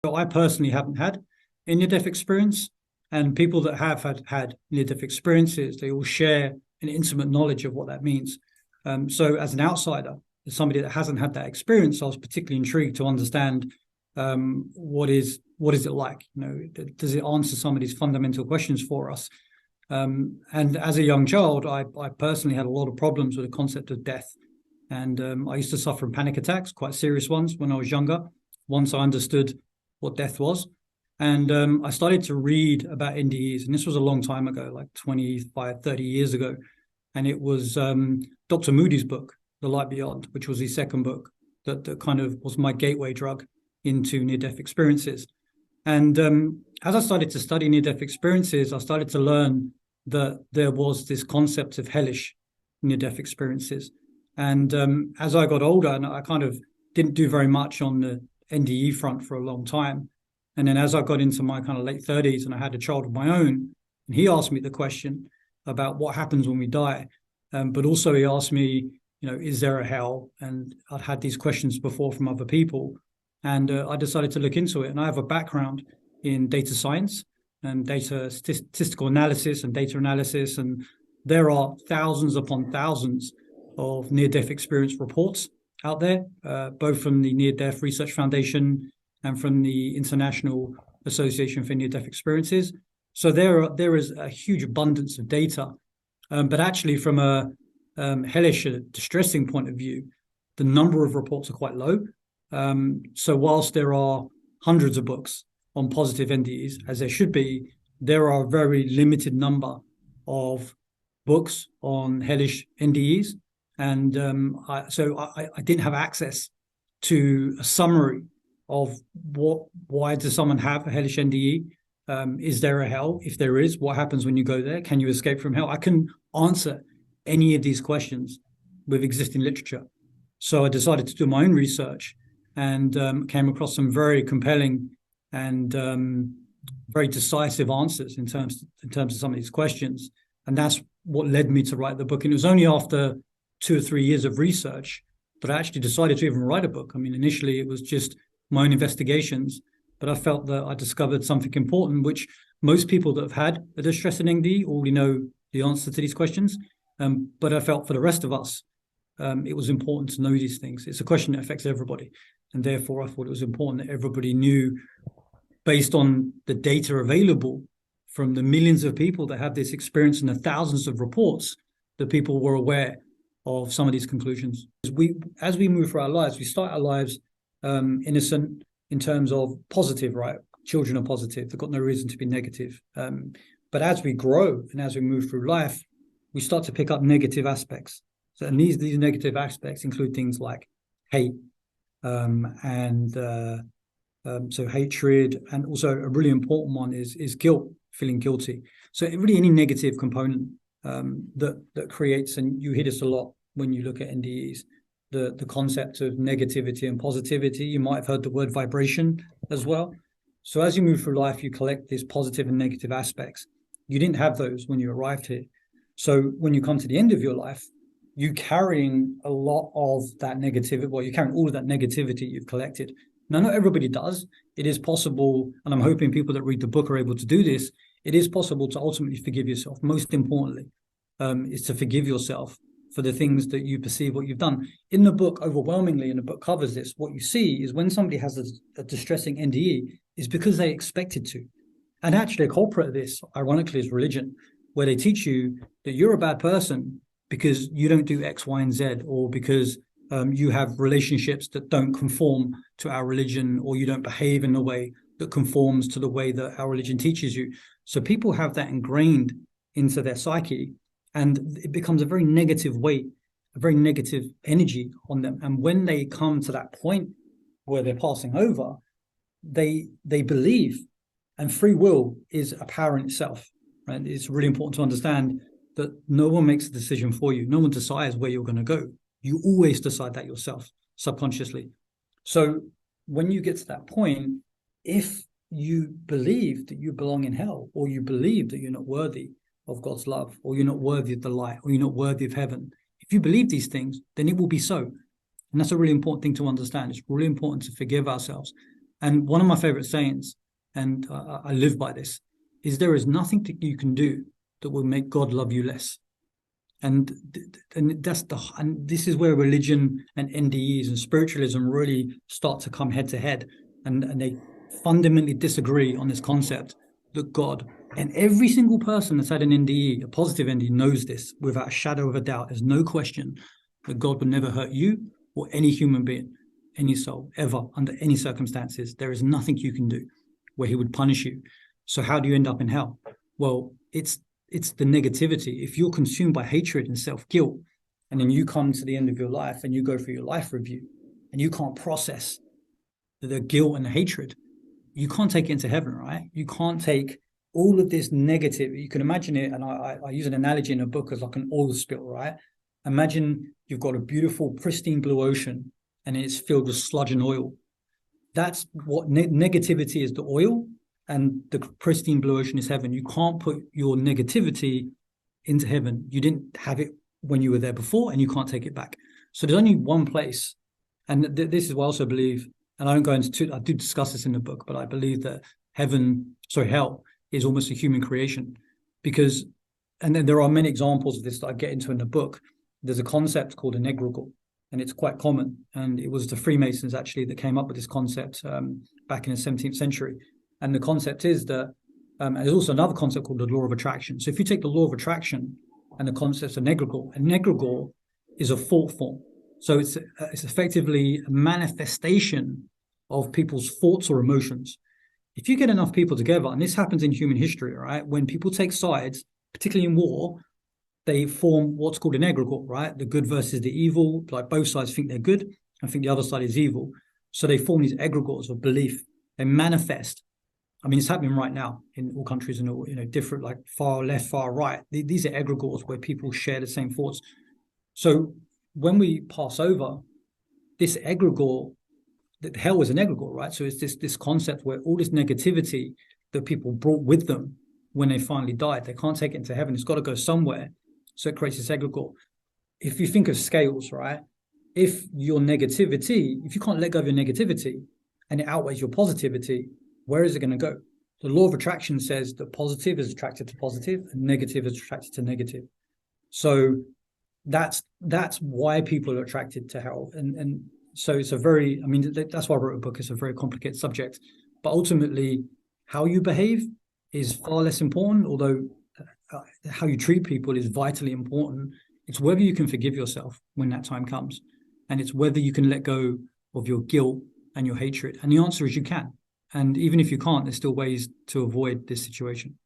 So I personally haven't had a near-death experience, and people that have had near-death experiences, they all share an intimate knowledge of what that means. So as an outsider, as somebody that hasn't had that experience, I was particularly intrigued to understand what is it like? Does it answer some of these fundamental questions for us? And as a young child, I personally had a lot of problems with the concept of death. And I used to suffer from panic attacks, quite serious ones, when I was younger, once I understood what death was. And I started to read about NDEs, and this was a long time ago, like 25, 30 years ago. And it was Dr. Moody's book, The Light Beyond, which was his second book that kind of was my gateway drug into near-death experiences. And as I started to study near-death experiences, I started to learn that there was this concept of hellish near-death experiences. And as I got older, and I kind of didn't do very much on the NDE front for a long time. And then as I got into my kind of late 30s and I had a child of my own, and he asked me the question about what happens when we die. But also he asked me, is there a hell? And I'd had these questions before from other people. And I decided to look into it. And I have a background in data science and data statistical analysis and data analysis. And there are thousands upon thousands of near-death experience reports out there, both from the Near-Death Research Foundation and from the International Association for Near-Death Experiences. So there is a huge abundance of data. But actually from a hellish, distressing point of view, the number of reports are quite low. So whilst there are hundreds of books on positive NDEs, as there should be, there are a very limited number of books on hellish NDEs. And I didn't have access to a summary of why does someone have a hellish NDE? Is there a hell? If there is, what happens when you go there? Can you escape from hell? I couldn't answer any of these questions with existing literature. So I decided to do my own research and came across some very compelling and very decisive answers in terms of some of these questions. And that's what led me to write the book. And it was only after 2 or 3 years of research that I actually decided to even write a book. I mean, initially it was just my own investigations, but I felt that I discovered something important, which most people that have had a distressing NDE already know the answer to these questions. But I felt for the rest of us, it was important to know these things. It's a question that affects everybody. And therefore, I thought it was important that everybody knew, based on the data available from the millions of people that have this experience and the thousands of reports, that people were aware of some of these conclusions. As we move through our lives, we start our lives innocent in terms of positive, right? Children are positive. They've got no reason to be negative. But as we grow and as we move through life, we start to pick up negative aspects. So, and these negative aspects include things like hate, so hatred, and also a really important one is guilt, feeling guilty. So really any negative component that creates, and you hear this a lot when you look at NDEs, the concept of negativity and positivity. You might have heard the word vibration as well. So as you move through life, you collect these positive and negative aspects. You didn't have those when you arrived here. So when you come to the end of your life, you're carrying a lot of that negativity. Well, you're carrying all of that negativity you've collected. Now, not everybody does. It is possible, and I'm hoping people that read the book are able to do this. It is possible to ultimately forgive yourself. Most importantly, is to forgive yourself for the things that you perceive what you've done. In the book, overwhelmingly, and the book covers this, what you see is when somebody has a distressing NDE, is because they expected to. And actually, a culprit of this, ironically, is religion, where they teach you that you're a bad person because you don't do X, Y, and Z, or because you have relationships that don't conform to our religion, or you don't behave in a way that conforms to the way that our religion teaches you. So people have that ingrained into their psyche, and it becomes a very negative weight, a very negative energy on them. And when they come to that point where they're passing over, they believe, and free will is a power in itself, right? It's really important to understand that no one makes a decision for you. No one decides where you're going to go. You always decide that yourself, subconsciously. So when you get to that point, if you believe that you belong in hell, or you believe that you're not worthy of God's love, or you're not worthy of the light, or you're not worthy of heaven, if you believe these things, then it will be so. And that's a really important thing to understand. It's really important to forgive ourselves And one of my favorite sayings, and I live by this, is there is nothing that you can do that will make God love you less. And this is where religion and NDEs and spiritualism really start to come head to head, and they fundamentally disagree on this concept that God, and every single person that's had an NDE, a positive NDE, knows this without a shadow of a doubt. There's no question that God would never hurt you or any human being, any soul, ever, under any circumstances. There is nothing you can do where he would punish you. So how do you end up in hell? Well, it's the negativity. If you're consumed by hatred and self-guilt, and then you come to the end of your life and you go through your life review and you can't process the guilt and the hatred, you can't take it into heaven, right? You can't take all of this negative. You can imagine it, and I use an analogy in a book as like an oil spill, right? Imagine you've got a beautiful, pristine blue ocean and it's filled with sludge and oil. That's what negativity is, the oil, and the pristine blue ocean is heaven. You can't put your negativity into heaven. You didn't have it when you were there before, and you can't take it back. So there's only one place, and this is what I also believe, and I don't go into I do discuss this in the book, but I believe that hell is almost a human creation, because, and then there are many examples of this that I get into in the book. There's a concept called an egregore, and it's quite common, and it was the Freemasons actually that came up with this concept back in the 17th century. And the concept is that, and there's also another concept called the law of attraction. So if you take the law of attraction and the concept of an egregore is a thought form. So it's effectively a manifestation of people's thoughts or emotions. If you get enough people together, and this happens in human history, right? When people take sides, particularly in war, they form what's called an egregore, right? The good versus the evil, like both sides think they're good and think the other side is evil. So they form these egregores of belief. They manifest. I mean, it's happening right now in all countries and all, different, like far left, far right. These are egregores where people share the same thoughts. So when we pass over this egregore, that hell is an egregore, right? So it's this concept where all this negativity that people brought with them when they finally died, they can't take it into heaven. It's got to go somewhere. So it creates this egregore. If you think of scales, right? If your negativity, if you can't let go of your negativity and it outweighs your positivity, where is it going to go? The law of attraction says that positive is attracted to positive and negative is attracted to negative. So that's why people are attracted to hell. And so it's that's why I wrote a book. It's a very complicated subject. But ultimately, how you behave is far less important, although how you treat people is vitally important. It's whether you can forgive yourself when that time comes. And it's whether you can let go of your guilt and your hatred. And the answer is you can. And even if you can't, there's still ways to avoid this situation.